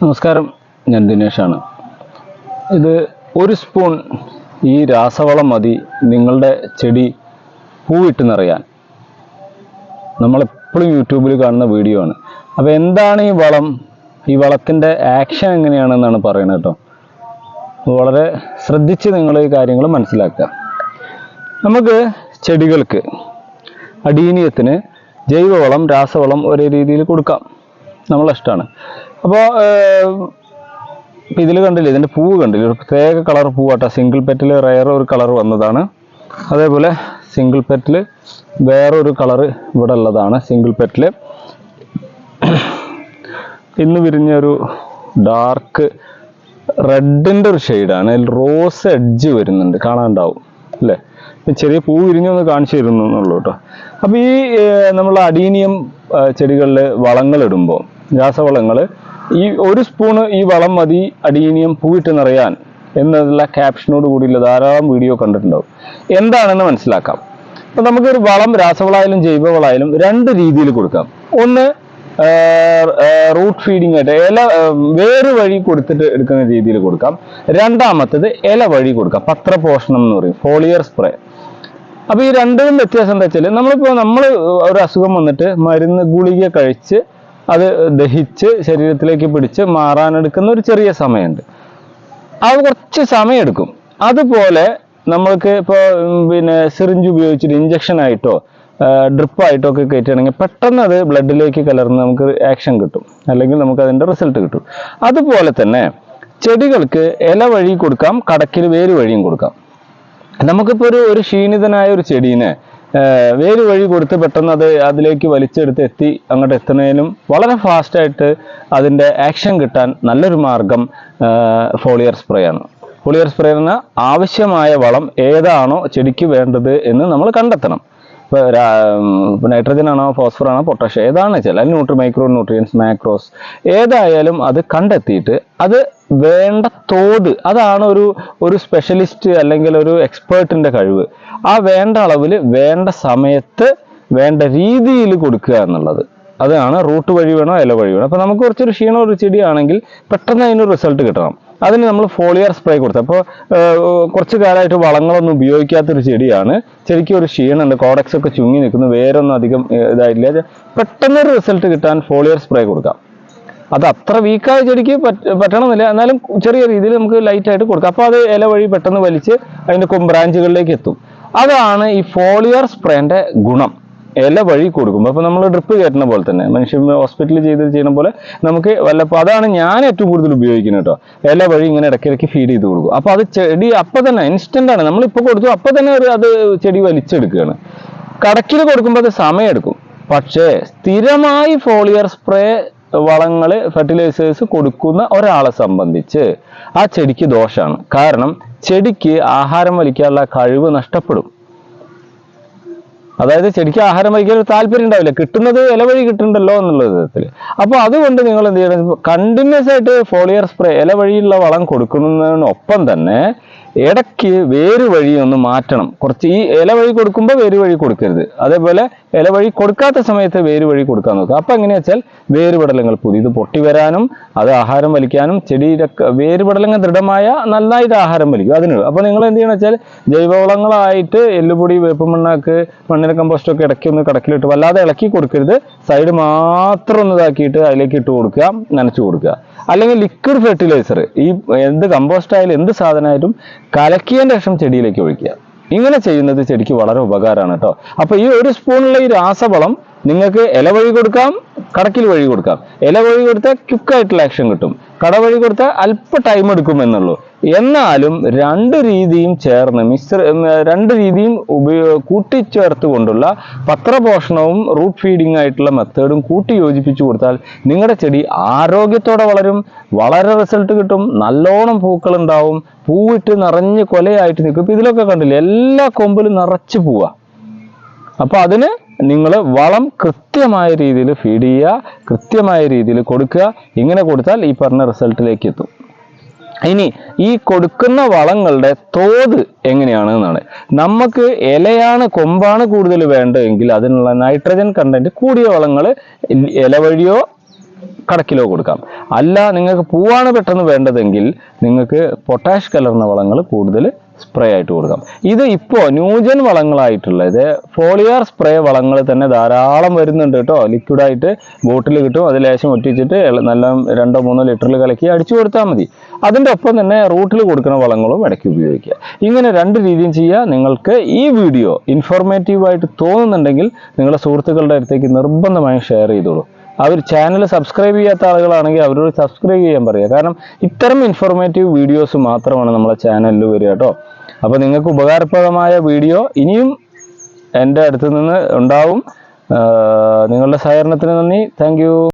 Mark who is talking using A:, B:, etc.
A: നമസ്കാരം, ഞാൻ ദിനേശാണ്. ഇത് ഒരു സ്പൂൺ ഈ രാസവളം മതി നിങ്ങളുടെ ചെടി പൂവിട്ട് നിറയാൻ. നമ്മളെപ്പോഴും യൂട്യൂബിൽ കാണുന്ന വീഡിയോ ആണ്. അപ്പോൾ എന്താണ് ഈ വളം, ഈ വളത്തിൻ്റെ ആക്ഷൻ എങ്ങനെയാണെന്നാണ് പറയുന്നത് കേട്ടോ. വളരെ ശ്രദ്ധിച്ച് നിങ്ങൾ ഈ കാര്യങ്ങൾ മനസ്സിലാക്കുക. നമുക്ക് ചെടികൾക്ക് അടീനിയത്തിന് ജൈവവളം രാസവളം ഒരേ രീതിയിൽ കൊടുക്കാം, നമ്മളിഷ്ടമാണ്. അപ്പോൾ ഇതിൽ കണ്ടില്ലേ, ഇതിൻ്റെ പൂവ് കണ്ടില്ലേ, ഒരു പ്രത്യേക കളർ പൂവാട്ടോ. സിംഗിൾ പെറ്റിൽ റയർ ഒരു കളർ വന്നതാണ്. അതേപോലെ സിംഗിൾ പെറ്റിൽ വേറൊരു കളറ് ഇവിടെ ഉള്ളതാണ്. സിംഗിൾ പെറ്റിൽ ഇന്ന് വിരിഞ്ഞൊരു ഡാർക്ക് റെഡിൻ്റെ ഒരു ഷെയ്ഡാണ്. അതിൽ റോസ് എഡ്ജ് വരുന്നുണ്ട്, കാണാനുണ്ടാവും അല്ലേ. ചെറിയ പൂ വിരിഞ്ഞൊന്ന് കാണിച്ചു തരുന്നുള്ളൂ കേട്ടോ. അപ്പോൾ ഈ നമ്മൾ അടീനിയം ചെടികളിൽ വളങ്ങളിടുമ്പോൾ രാസവളങ്ങൾ, ഈ ഒരു സ്പൂണ് ഈ വളം മതി അടീനിയം പൂവിട്ട് നിറയാൻ എന്നുള്ള ക്യാപ്ഷനോട് കൂടിയുള്ള ധാരാളം വീഡിയോ കണ്ടിട്ടുണ്ടാവും. എന്താണെന്ന് മനസ്സിലാക്കാം. അപ്പോൾ നമുക്കൊരു വളം രാസവളമായാലും ജൈവവളമായാലും രണ്ട് രീതിയിൽ കൊടുക്കാം. ഒന്ന് റൂട്ട് ഫീഡിങ് ആയിട്ട് വേര് വഴി കൊടുത്തിട്ട് എടുക്കുന്ന രീതിയിൽ കൊടുക്കാം. രണ്ടാമത്തത് ഇല വഴി കൊടുക്കാം, പത്രപോഷണം എന്ന് പറയും, ഫോളിയർ സ്പ്രേ. അപ്പോൾ ഈ രണ്ടും വ്യത്യാസം എന്താ വെച്ചാൽ, നമ്മൾ ഒരു അസുഖം വന്നിട്ട് മരുന്ന് ഗുളിക കഴിച്ച് അത് ദഹിച്ച് ശരീരത്തിലേക്ക് പിടിച്ച് മാറാനെടുക്കുന്ന ഒരു ചെറിയ സമയമുണ്ട്. അത് കുറച്ച് സമയമെടുക്കും. അതുപോലെ നമ്മൾക്ക് ഇപ്പോൾ സിറിഞ്ച് ഉപയോഗിച്ചിട്ട് ഇഞ്ചക്ഷനായിട്ടോ ഡ്രിപ്പായിട്ടോ ഒക്കെ കയറ്റുകയാണെങ്കിൽ പെട്ടെന്ന് അത് ബ്ലഡിലേക്ക് കലർന്ന് നമുക്ക് ആക്ഷൻ കിട്ടും, അല്ലെങ്കിൽ നമുക്ക് അതിൻ്റെ റിസൾട്ട് കിട്ടും. അതുപോലെ തന്നെ ചെടികൾക്ക് ഇല വഴി കൊടുക്കാം, കടക്കിൽ വേര് വഴിയും കൊടുക്കാം. നമുക്കിപ്പോൾ ഒരു ക്ഷീണിതനായ ഒരു ചെടീനെ വേര് വഴി കൊടുത്ത് പെട്ടെന്ന് അതിലേക്ക് വലിച്ചെടുത്ത് അങ്ങോട്ട് എത്തുന്നതിനും വളരെ ഫാസ്റ്റായിട്ട് അതിൻ്റെ ആക്ഷൻ കിട്ടാൻ നല്ലൊരു മാർഗം ഫോളിയർ സ്പ്രേ ആണ്. ഫോളിയർ സ്പ്രേ എന്ന ആവശ്യമായ വളം ഏതാണോ ചെടിക്ക് വേണ്ടത് എന്ന് നമ്മൾ കണ്ടെത്തണം. ഇപ്പോൾ നൈട്രജൻ ആണോ ഫോസ്ഫർ ആണോ പൊട്ടാഷ്യം ഏതാണെന്ന് വെച്ചാൽ, അല്ലെങ്കിൽ മൈക്രോ ന്യൂട്രിയൻസ് മാക്രോസ് ഏതായാലും അത് കണ്ടെത്തിയിട്ട് അത് വേണ്ട തോത്, അതാണ് ഒരു സ്പെഷ്യലിസ്റ്റ് അല്ലെങ്കിൽ ഒരു എക്സ്പേർട്ടിൻ്റെ കഴിവ്. ആ വേണ്ട അളവിൽ വേണ്ട സമയത്ത് വേണ്ട രീതിയിൽ കൊടുക്കുക എന്നുള്ളത്. അതാണ് റൂട്ട് വഴി വേണോ ഇല വഴി വേണോ. അപ്പോൾ നമുക്ക് കുറച്ചൊരു ക്ഷീണം ഒരു ചെടിയാണെങ്കിൽ പെട്ടെന്ന് അതിന് റിസൾട്ട് കിട്ടണം. അതിന് നമ്മൾ ഫോളിയർ സ്പ്രേ കൊടുത്തു. അപ്പോൾ കുറച്ച് കാലമായിട്ട് വളങ്ങളൊന്നും ഉപയോഗിക്കാത്തൊരു ചെടിയാണ്, ചെടിക്ക് ഒരു ക്ഷീണമുണ്ട്, കോഡക്സ് ഒക്കെ ചുങ്ങി നിൽക്കുന്നു, വേരൊന്നും അധികം ഇതായില്ല, പെട്ടെന്നൊരു റിസൾട്ട് കിട്ടാൻ ഫോളിയർ സ്പ്രേ കൊടുക്കാം. അത് അത്ര വീക്കായ ചെടിക്ക് പറ്റണമെന്നില്ല, എന്നാലും ചെറിയ രീതിയിൽ നമുക്ക് ലൈറ്റായിട്ട് കൊടുക്കാം. അപ്പോൾ അത് ഇല വഴി പെട്ടെന്ന് വലിച്ച് അതിൻ്റെ ബ്രാഞ്ചുകളിലേക്ക് എത്തും. അതാണ് ഈ ഫോളിയർ സ്പ്രേൻ്റെ ഗുണം. ഇല വഴി കൊടുക്കുമ്പോൾ അപ്പോൾ നമ്മൾ ഡ്രിപ്പ് കയറ്റുന്ന പോലെ തന്നെ, മനുഷ്യൻ ഹോസ്പിറ്റലിൽ ചെയ്യുന്ന പോലെ നമുക്ക് വല്ലപ്പോൾ, അതാണ് ഞാൻ ഏറ്റവും കൂടുതൽ ഉപയോഗിക്കുന്നത് കേട്ടോ. ഇല വഴി ഇങ്ങനെ ഇടയ്ക്കിടയ്ക്ക് ഫീഡ് ചെയ്ത് കൊടുക്കും. അപ്പോൾ അത് ചെടി അപ്പം തന്നെ ഇൻസ്റ്റൻ്റ് ആണ്. നമ്മളിപ്പോൾ കൊടുത്തു അപ്പം തന്നെ അത് ചെടി വലിച്ചെടുക്കുകയാണ്. കടക്കിൽ കൊടുക്കുമ്പോൾ അത് സമയമെടുക്കും. പക്ഷേ സ്ഥിരമായി ഫോളിയർ സ്പ്രേ വളങ്ങൾ ഫെർട്ടിലൈസേഴ്സ് കൊടുക്കുന്ന ഒരാളെ സംബന്ധിച്ച് ആ ചെടിക്ക് ദോഷമാണ്. കാരണം ചെടിക്ക് ആഹാരം വലിക്കാനുള്ള കഴിവ് നഷ്ടപ്പെടും. അതായത് ചെടിക്ക് ആഹാരം വലിക്കാൻ ഒരു താല്പര്യം ഉണ്ടാവില്ല, കിട്ടുന്നത് ഇല വഴി കിട്ടുന്നുണ്ടല്ലോ എന്നുള്ള വിധത്തിൽ. അപ്പോൾ അതുകൊണ്ട് നിങ്ങൾ എന്ത് ചെയ്യണം, കണ്ടിന്യൂസ് ആയിട്ട് ഫോളിയർ സ്പ്രേ ഇല വഴിയുള്ള വളം കൊടുക്കുന്നതിനൊപ്പം തന്നെ ഇടയ്ക്ക് വേര് വഴി ഒന്ന് മാറ്റണം. കുറച്ച് ഈ ഇല വഴി കൊടുക്കുമ്പോൾ വേര് വഴി കൊടുക്കരുത്, അതേപോലെ ഇല വഴി കൊടുക്കാത്ത സമയത്ത് വേര് വഴി കൊടുക്കാൻ നോക്കുക. അപ്പം എങ്ങനെയാ വെച്ചാൽ വേരുപടലങ്ങൾ പുതിയത് പൊട്ടി വരാനും അത് ആഹാരം വലിക്കാനും, ചെടിയുടെ വേരുപടലങ്ങൾ ദൃഢമായ നന്നായിട്ട് ആഹാരം വലിക്കും അതിന്. അപ്പോൾ നിങ്ങൾ എന്ത് ചെയ്യണം വെച്ചാൽ ജൈവവളങ്ങളായിട്ട് എല്ലുപൊടി, വേപ്പമണ്ണാക്ക്, മണ്ണിര കമ്പോസ്റ്റൊക്കെ ഇടയ്ക്ക് ഒന്ന് കടക്കിലിട്ട് വല്ലാതെ ഇളക്കി കൊടുക്കരുത്. സൈഡ് മാത്രം ഒന്ന് ഇതാക്കിയിട്ട് അതിലേക്ക് ഇട്ട് കൊടുക്കുക, നനച്ചു കൊടുക്കുക. അല്ലെങ്കിൽ ലിക്വിഡ് ഫെർട്ടിലൈസർ, ഈ എന്ത് കമ്പോസ്റ്റ് ആയാലും എന്ത് സാധനമായാലും കലക്കിയതിൻ്റെ ശേഷം ചെടിയിലേക്ക് ഒഴിക്കുക. ഇങ്ങനെ ചെയ്യുന്നത് ചെടിക്ക് വളരെ ഉപകാരമാണ് കേട്ടോ. അപ്പോൾ ഈ ഒരു സ്പൂണുള്ള ഈ രാസവളം നിങ്ങൾക്ക് ഇല വഴി കൊടുക്കാം, കടക്കിൽ വഴി കൊടുക്കാം. ഇല വഴി കൊടുത്താൽ ക്വിക്കായിട്ടുള്ള ആക്ഷൻ കിട്ടും, കട വഴി കൊടുത്താൽ അല്പം ടൈം എടുക്കും എന്നുള്ളൂ. എന്നാലും രണ്ട് രീതിയും ചേർന്ന് രണ്ട് രീതിയും കൂട്ടിച്ചേർത്ത് കൊണ്ടുള്ള പത്രപോഷണവും റൂട്ട് ഫീഡിംഗ് ആയിട്ടുള്ള മെത്തേഡും കൂട്ടി യോജിപ്പിച്ചു കൊടുത്താൽ നിങ്ങളുടെ ചെടി ആരോഗ്യത്തോടെ വളരും, വളരെ റിസൾട്ട് കിട്ടും, നല്ലോണം പൂക്കൾ ഉണ്ടാവും, പൂവിട്ട് നിറഞ്ഞ് കൊലയായിട്ട് നിൽക്കും. ഇപ്പം ഇതിലൊക്കെ കണ്ടില്ലേ, എല്ലാ കൊമ്പിലും നിറച്ച് പോവാ. അപ്പോൾ അതിന് നിങ്ങൾ വളം കൃത്യമായ രീതിയിൽ ഫീഡ് ചെയ്യുക, കൃത്യമായ രീതിയിൽ കൊടുക്കുക. ഇങ്ങനെ കൊടുത്താൽ ഈ പറഞ്ഞ റിസൾട്ടിലേക്ക് എത്തും. ഇനി ഈ കൊടുക്കുന്ന വളങ്ങളുടെ തോത് എങ്ങനെയാണെന്നാണ്. നമുക്ക് ഇലയാണ് കൊമ്പാണ് കൂടുതൽ വേണ്ടതെങ്കിൽ അതിനുള്ള നൈട്രജൻ കണ്ടന്റ് കൂടിയ വളങ്ങൾ ഇല വഴിയോ കടക്കിലോ കൊടുക്കാം. അല്ല നിങ്ങൾക്ക് പൂവാണ് പെട്ടെന്ന് വേണ്ടതെങ്കിൽ നിങ്ങൾക്ക് പൊട്ടാഷ് കലർന്ന വളങ്ങൾ കൂടുതൽ സ്പ്രേ ആയിട്ട് കൊടുക്കാം. ഇത് ഇപ്പോൾ ന്യൂജൻ വളങ്ങളായിട്ടുള്ളത് ഫോളിയാർ സ്പ്രേ വളങ്ങൾ തന്നെ ധാരാളം വരുന്നുണ്ട് കേട്ടോ. ലിക്വിഡായിട്ട് ബോട്ടിൽ കിട്ടും, അത് ലേശം ഒറ്റിച്ചിട്ട് നല്ല 2-3 ലിറ്ററിൽ കലക്കി അടിച്ചു കൊടുത്താൽ മതി. അതിൻ്റെ ഒപ്പം തന്നെ റൂട്ടിൽ കൊടുക്കുന്ന വളങ്ങളും ഇടയ്ക്ക് ഉപയോഗിക്കുക. ഇങ്ങനെ 2 രീതിയും ചെയ്യുക. നിങ്ങൾക്ക് ഈ വീഡിയോ ഇൻഫോർമേറ്റീവായിട്ട് തോന്നുന്നുണ്ടെങ്കിൽ നിങ്ങളുടെ സുഹൃത്തുക്കളുടെ അടുത്തേക്ക് നിർബന്ധമായും ഷെയർ ചെയ്തോളൂ. അവർ ചാനൽ സബ്സ്ക്രൈബ് ചെയ്യാത്ത ആളുകളാണെങ്കിൽ അവരോട് സബ്സ്ക്രൈബ് ചെയ്യാൻ പറയുക. കാരണം ഇത്തരം ഇൻഫോർമേറ്റീവ് വീഡിയോസ് മാത്രമാണ് നമ്മളെ ചാനലിൽ വരിക കേട്ടോ. അപ്പോൾ നിങ്ങൾക്ക് ഉപകാരപ്രദമായ വീഡിയോ ഇനിയും എൻ്റെ അടുത്ത് നിന്ന് ഉണ്ടാവും. നിങ്ങളുടെ സഹകരണത്തിന് നന്ദി. Thank you.